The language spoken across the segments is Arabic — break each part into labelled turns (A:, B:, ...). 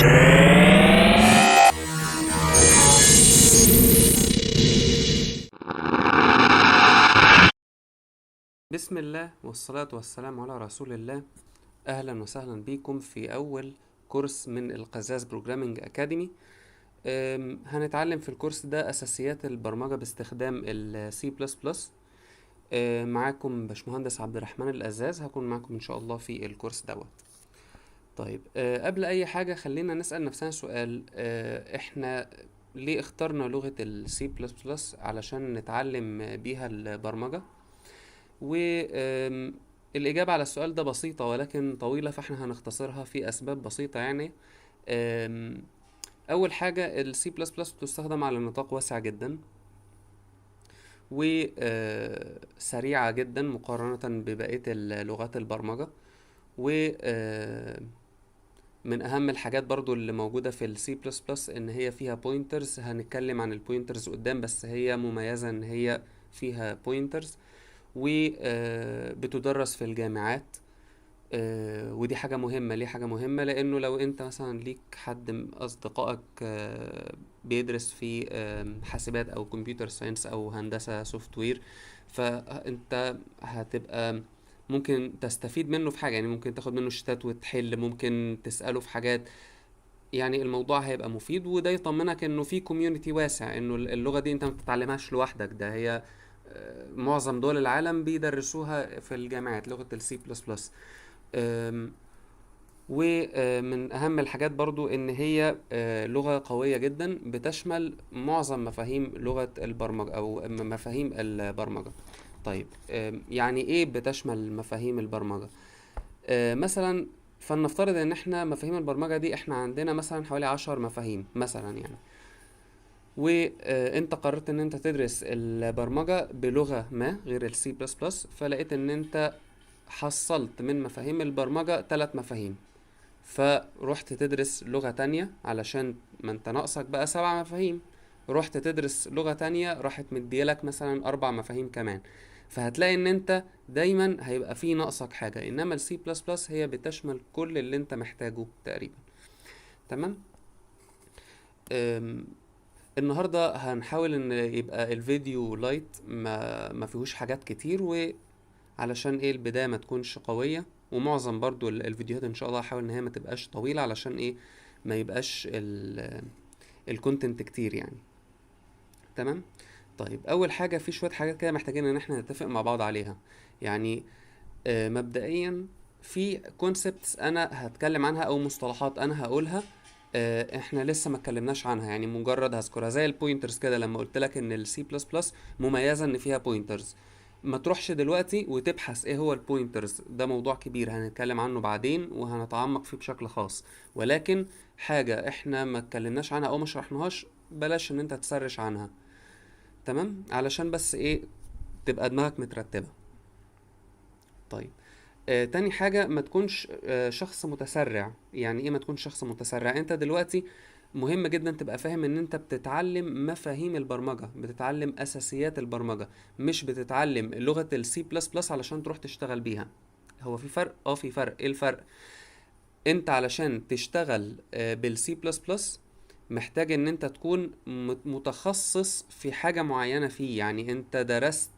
A: بسم الله والصلاة والسلام على رسول الله. أهلا وسهلا بكم في أول كورس من القزاز بروجرامينج أكاديمي. هنتعلم في الكورس ده أساسيات البرمجة باستخدام ال C++. معاكم باشمهندس عبد الرحمن القزاز، هكون معاكم إن شاء الله في الكورس دوت. طيب، قبل أي حاجة خلينا نسأل نفسنا سؤال. إحنا ليه اخترنا لغة ال C++ علشان نتعلم بيها البرمجة؟ والإجابة على السؤال ده بسيطة ولكن طويلة، فاحنا هنختصرها في أسباب بسيطة يعني. أم، أول حاجة ال C++ بتستخدم على نطاق واسع جدا وسريعة جدا مقارنة ببقية لغات البرمجة. ومن أهم الحاجات برضو اللي موجودة في ال C++ إن هي فيها بوينترز. هنتكلم عن البوينترز قدام، بس هي مميزة إن هي فيها بوينترز وبتدرس في الجامعات. ودي حاجة مهمة. ليه حاجة مهمة؟ لأنه لو أنت مثلا ليك حد من أصدقائك بيدرس في حاسبات أو كمبيوتر ساينس أو هندسة سوفت وير، فأنت هتبقى ممكن تستفيد منه في حاجة. يعني ممكن تاخد منه شتات وتحل، ممكن تسأله في حاجات. يعني الموضوع هيبقى مفيد، وده يطمنك انه في كوميونتي واسع، انه اللغة دي انت ما بتتعلمهاش لوحدك. ده هي معظم دول العالم بيدرسوها في الجامعات، لغة السي بلس بلس. ومن أهم الحاجات برضو إن هي لغة قوية جدا، بتشمل معظم مفاهيم لغة البرمجة أو مفاهيم البرمجة. طيب، يعني إيه بتشمل مفاهيم البرمجة؟ مثلا فلنفترض إن إحنا مفاهيم البرمجة دي إحنا عندنا مثلا حوالي 10 مفاهيم مثلا يعني. وانت قررت ان انت تدرس البرمجة بلغة ما غير السي بلس بلس، فلقيت ان انت حصلت من مفاهيم البرمجة 3 مفاهيم، فرحت تدرس لغة تانية علشان ما انت ناقصك بقى 7 مفاهيم. رحت تدرس لغة تانية راحت مديلك مثلا 4 مفاهيم كمان. فهتلاقي ان انت دايما هيبقى في ناقصك حاجة، انما السي بلس بلس هي بتشمل كل اللي انت محتاجه تقريبا. تمام. أم، النهارده هنحاول ان يبقى الفيديو لايت، ما فيهوش حاجات كتير، وعلشان ايه البدايه ما تكونش قويه. ومعظم برضو الفيديوهات ان شاء الله هحاول ان هي ما تبقاش طويله، علشان ايه ما يبقاش الكونتنت كتير يعني. تمام. طيب، اول حاجه في شويه حاجات كده محتاجين ان احنا نتفق مع بعض عليها يعني. مبدئيا في كونسبتس انا هتكلم عنها او مصطلحات انا هقولها. احنا لسه ما اتكلمناش عنها، يعني مجرد هذكرها زي البوينترز كده. لما قلت لك ان السي بلس بلس مميزه ان فيها بوينترز، ما تروحش دلوقتي وتبحث ايه هو البوينترز. ده موضوع كبير هنتكلم عنه بعدين وهنتعمق فيه بشكل خاص. ولكن حاجه احنا ما اتكلمناش عنها او ما شرحناهاش بلاش ان انت تسرش عنها. تمام، علشان بس ايه تبقى دماغك مترتبه. طيب، تاني حاجة ما تكونش شخص متسرع. يعني ايه ما تكونش شخص متسرع؟ انت دلوقتي مهم جدا تبقى فاهم ان انت بتتعلم مفاهيم البرمجة، بتتعلم اساسيات البرمجة، مش بتتعلم لغة السي بلس بلس علشان تروح تشتغل بيها. هو في فرق؟ في فرق. ايه الفرق؟ انت علشان تشتغل بالسي بلس بلس محتاج ان انت تكون متخصص في حاجة معينة فيه. يعني انت درست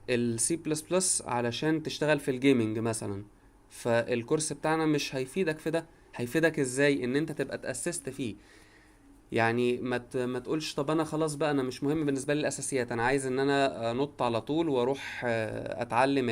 A: السي بلس بلس علشان تشتغل في الجيمنج مثلا، فالكورس بتاعنا مش هيفيدك في ده. هيفيدك ازاي؟ ان انت تبقى اتأسست فيه. يعني ما تقولش طب انا خلاص بقى انا مش مهم بالنسبه لي الاساسيات، انا عايز ان انا انط على طول واروح اتعلم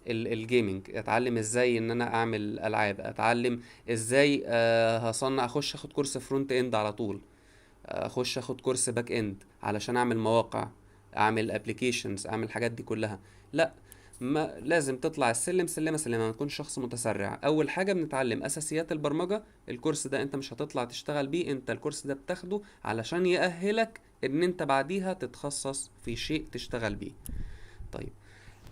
A: الجيمنج، اتعلم ازاي ان انا اعمل العاب، اتعلم ازاي هصنع، اخش اخد كورس فرونت اند على طول، اخش اخد كورس باك اند علشان اعمل مواقع، اعمل ابلكيشنز، اعمل الحاجات دي كلها. لا، ما لازم تطلع السلم سلمة سلمة، ما تكونش شخص متسرع. اول حاجة بنتعلم اساسيات البرمجة. الكورس ده انت مش هتطلع تشتغل بيه، انت الكورس ده بتاخده علشان يأهلك ان انت بعديها تتخصص في شيء تشتغل بيه. طيب،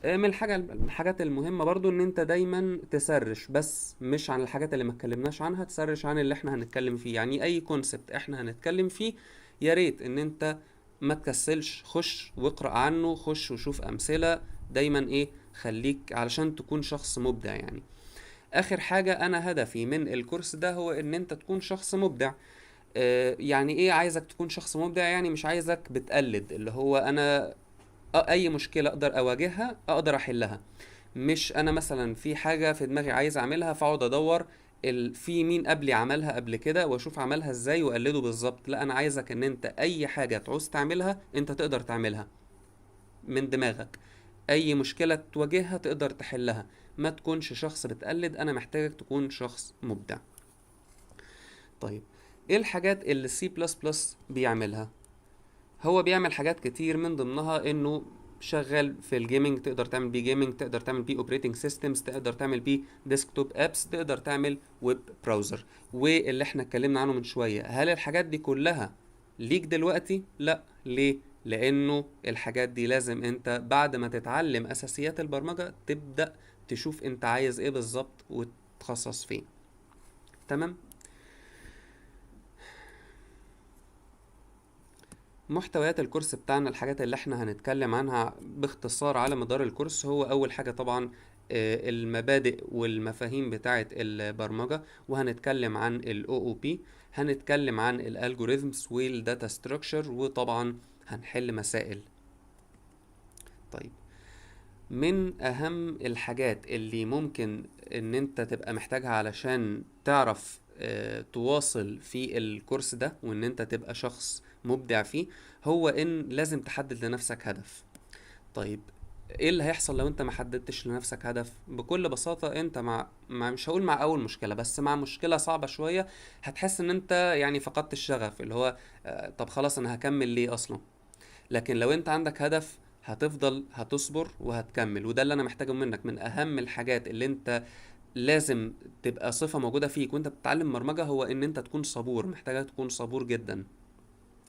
A: من الحاجات المهمة برضو ان انت دايما تسرش، بس مش عن الحاجات اللي ما اتكلمناش عنها، تسرش عن اللي احنا هنتكلم فيه. يعني اي كونسبت احنا هنتكلم فيه يا ريت ان انت ما تكسلش، خش واقرأ عنه، خش وشوف امثلة. دايما ايه خليك علشان تكون شخص مبدع يعني. اخر حاجة انا هدفي من الكورس ده هو ان انت تكون شخص مبدع. يعني ايه عايزك تكون شخص مبدع؟ يعني مش عايزك بتقلد، اللي هو انا اي مشكلة اقدر اواجهها اقدر احلها. مش انا مثلا في حاجة في دماغي عايز اعملها فاقعد ادور في مين قبلي عملها قبل كده واشوف عملها ازاي واقلده بالظبط. لا، انا عايزك ان انت اي حاجة تعوز تعملها انت تقدر تعملها من دماغك. اي مشكلة تواجهها تقدر تحلها. ما تكونش شخص بتقلد، انا محتاجك تكون شخص مبدع. طيب، ايه الحاجات اللي السي بلس بلس بيعملها؟ هو بيعمل حاجات كتير، من ضمنها انه شغال في الجيمنج، تقدر تعمل بيه جيمنج، تقدر تعمل بيه اوبريتنج سيستمز، تقدر تعمل بيه ديسكتوب ابس، تقدر تعمل ويب براوزر. واللي احنا اتكلمنا عنه من شوية، هل الحاجات دي كلها ليك دلوقتي؟ لا. ليه؟ لانه الحاجات دي لازم انت بعد ما تتعلم اساسيات البرمجة تبدأ تشوف انت عايز ايه بالظبط وتتخصص فيه. تمام. محتويات الكورس بتاعنا، الحاجات اللي احنا هنتكلم عنها باختصار على مدار الكورس، هو اول حاجة طبعا المبادئ والمفاهيم بتاعة البرمجة، وهنتكلم عن ال OOP، هنتكلم عن الالجوريزمز والداتا ستراكشر، وطبعا هنحل مسائل. طيب، من اهم الحاجات اللي ممكن ان انت تبقى محتاجها علشان تعرف تواصل في الكورس ده وان انت تبقى شخص مبدع فيه، هو ان لازم تحدد لنفسك هدف. طيب، ايه اللي هيحصل لو انت ما حددتش لنفسك هدف؟ بكل بساطة انت مش هقول مع اول مشكلة، بس مع مشكلة صعبة شوية هتحس ان انت يعني فقدت الشغف، اللي هو طب خلاص انا هكمل ليه اصلا؟ لكن لو انت عندك هدف هتفضل هتصبر وهتكمل. وده اللي انا محتاجه منك. من اهم الحاجات اللي انت لازم تبقى صفة موجودة فيك وانت بتتعلم برمجة هو ان انت تكون صبور. محتاجك تكون صبور جدا،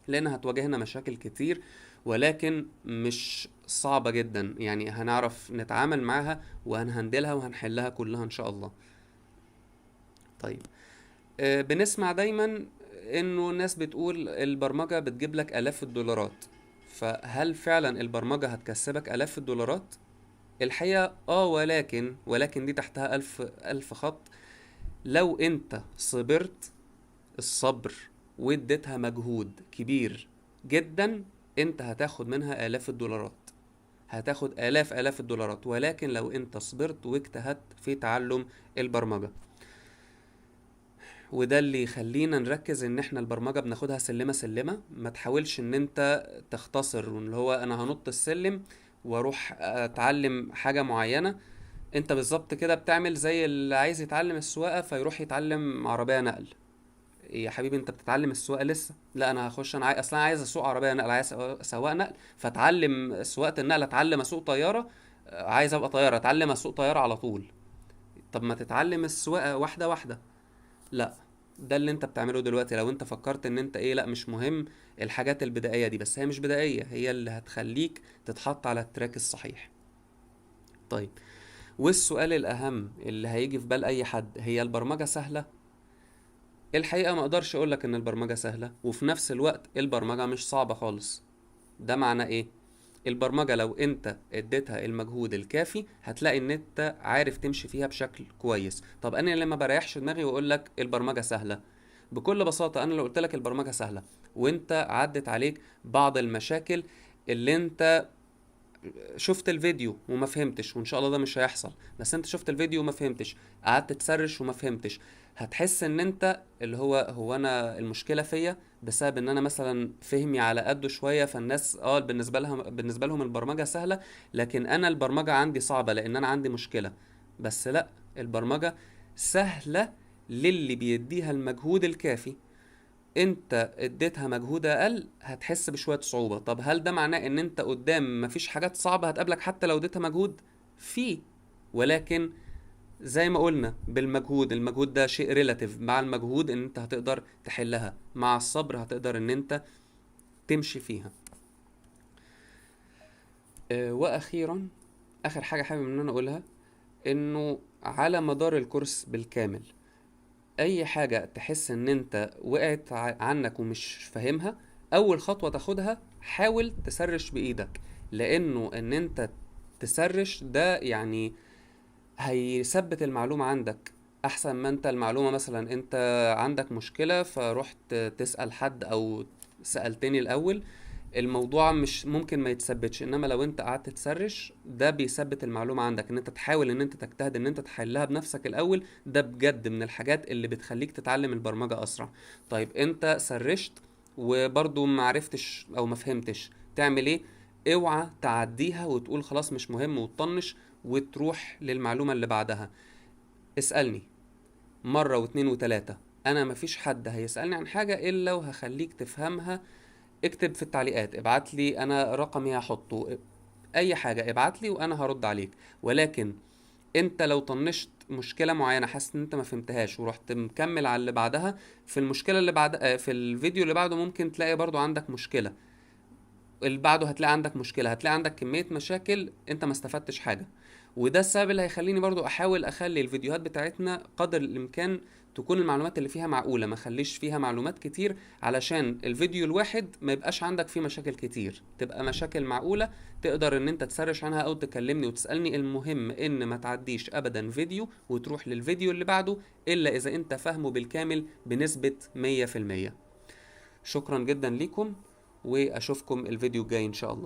A: لان هتواجهنا مشاكل كتير، ولكن مش صعبة جدا. يعني هنعرف نتعامل معاها وهنهندلها وهنحلها كلها ان شاء الله. طيب، بنسمع دايما انه الناس بتقول البرمجة بتجيب لك آلاف الدولارات. فهل فعلا البرمجة هتكسبك آلاف الدولارات؟ الحقيقة ولكن دي تحتها ألف خط. لو انت صبرت الصبر واديتها مجهود كبير جدا، انت هتاخد منها آلاف الدولارات. هتاخد آلاف الدولارات، ولكن لو انت صبرت واجتهدت في تعلم البرمجة. وده اللي يخلينا نركز ان احنا البرمجة بناخدها سلمة سلمة. ما تحاولش ان انت تختصر، اللي هو انا هنط السلم واروح اتعلم حاجة معينة. انت بالظبط كده بتعمل زي اللي عايز يتعلم السواقة فيروح يتعلم عربية نقل. يا حبيبي انت بتتعلم السواقة لسه. لا، انا هخش، اصلا عايز اسوق عربية نقل، عايز سواق نقل، فتعلم سواقة النقل. اتعلم اسوق طيارة، عايز ابقى طيارة، اتعلم اسوق طيارة على طول. طب ما تتعلم السواقة واحدة واحدة. لا، ده اللي انت بتعمله دلوقتي. لو انت فكرت ان انت لا مش مهم الحاجات البدائية دي، بس هي مش بدائية، هي اللي هتخليك تتحط على التراك الصحيح. طيب، والسؤال الأهم اللي هيجي في بال أي حد، هي البرمجة سهلة؟ الحقيقة ما أقدرش أقولك إن البرمجة سهلة، وفي نفس الوقت البرمجة مش صعبة خالص. ده معناه إيه؟ البرمجة لو أنت اديتها المجهود الكافي هتلاقي إن أنت عارف تمشي فيها بشكل كويس. طب أنا اللي ما بريحش دماغي وأقولك البرمجة سهلة، بكل بساطة أنا لو قلتلك البرمجة سهلة وأنت عدت عليك بعض المشاكل اللي أنت شفت الفيديو وما فهمتش، وان شاء الله ده مش هيحصل، بس انت شفت الفيديو وما فهمتش، قعدت تسرش وما فهمتش، هتحس ان انت اللي هو انا المشكله فيا بسبب ان انا مثلا فهمي على قده شويه. فالناس بالنسبه لهم البرمجه سهله، لكن انا البرمجه عندي صعبه لان انا عندي مشكله. بس لا، البرمجه سهله للي بيديها المجهود الكافي. انت اديتها مجهود اقل هتحس بشوية صعوبة. طب هل ده معناه ان انت قدام مفيش حاجات صعبة هتقابلك حتى لو اديتها مجهود؟ فيه، ولكن زي ما قلنا بالمجهود، المجهود ده شيء ريلاتيف. مع المجهود ان انت هتقدر تحلها، مع الصبر هتقدر ان انت تمشي فيها. واخيرا، اخر حاجة حابب ان انا اقولها، انه على مدار الكورس بالكامل اي حاجة تحس ان انت وقعت عنك ومش فاهمها، اول خطوة تاخدها حاول تسرش بايدك. لانه ان انت تسرش ده يعني هيثبت المعلومة عندك احسن ما انت المعلومة مثلا انت عندك مشكلة فرحت تسأل حد او سألتني الاول، الموضوع مش ممكن ما يتثبتش. انما لو انت قعدت تسرش ده بيثبت المعلومة عندك، ان انت تحاول ان انت تجتهد ان انت تحلها بنفسك الاول. ده بجد من الحاجات اللي بتخليك تتعلم البرمجة اسرع. طيب انت سرشت وبرضو ما عرفتش او ما فهمتش، تعمل ايه؟ اوعى تعديها وتقول خلاص مش مهم وتطنش وتروح للمعلومة اللي بعدها. اسألني مرة واتنين وتلاتة، انا مفيش حد هيسألني عن حاجة الا وهخليك تفهمها. اكتب في التعليقات، ابعت لي انا رقمي هحطه، اي حاجة ابعت لي وانا هرد عليك. ولكن انت لو طنشت مشكلة معينة حاسس ان انت ما فهمتهاش ورحت مكمل على اللي بعدها، في المشكلة اللي بعد في الفيديو اللي بعده ممكن تلاقي برضو عندك مشكلة، اللي بعده هتلاقي عندك مشكلة، هتلاقي عندك كمية مشاكل انت ما استفدتش حاجة. وده السبب اللي هيخليني برضو احاول اخلي الفيديوهات بتاعتنا قدر الامكان تكون المعلومات اللي فيها معقولة، ما خليش فيها معلومات كتير، علشان الفيديو الواحد ما يبقاش عندك فيه مشاكل كتير، تبقى مشاكل معقولة تقدر ان انت تسرش عنها او تكلمني وتسألني. المهم ان ما تعديش ابدا فيديو وتروح للفيديو اللي بعده الا اذا انت فاهمه بالكامل بنسبة 100%. شكرا جدا ليكم، واشوفكم الفيديو الجاي ان شاء الله.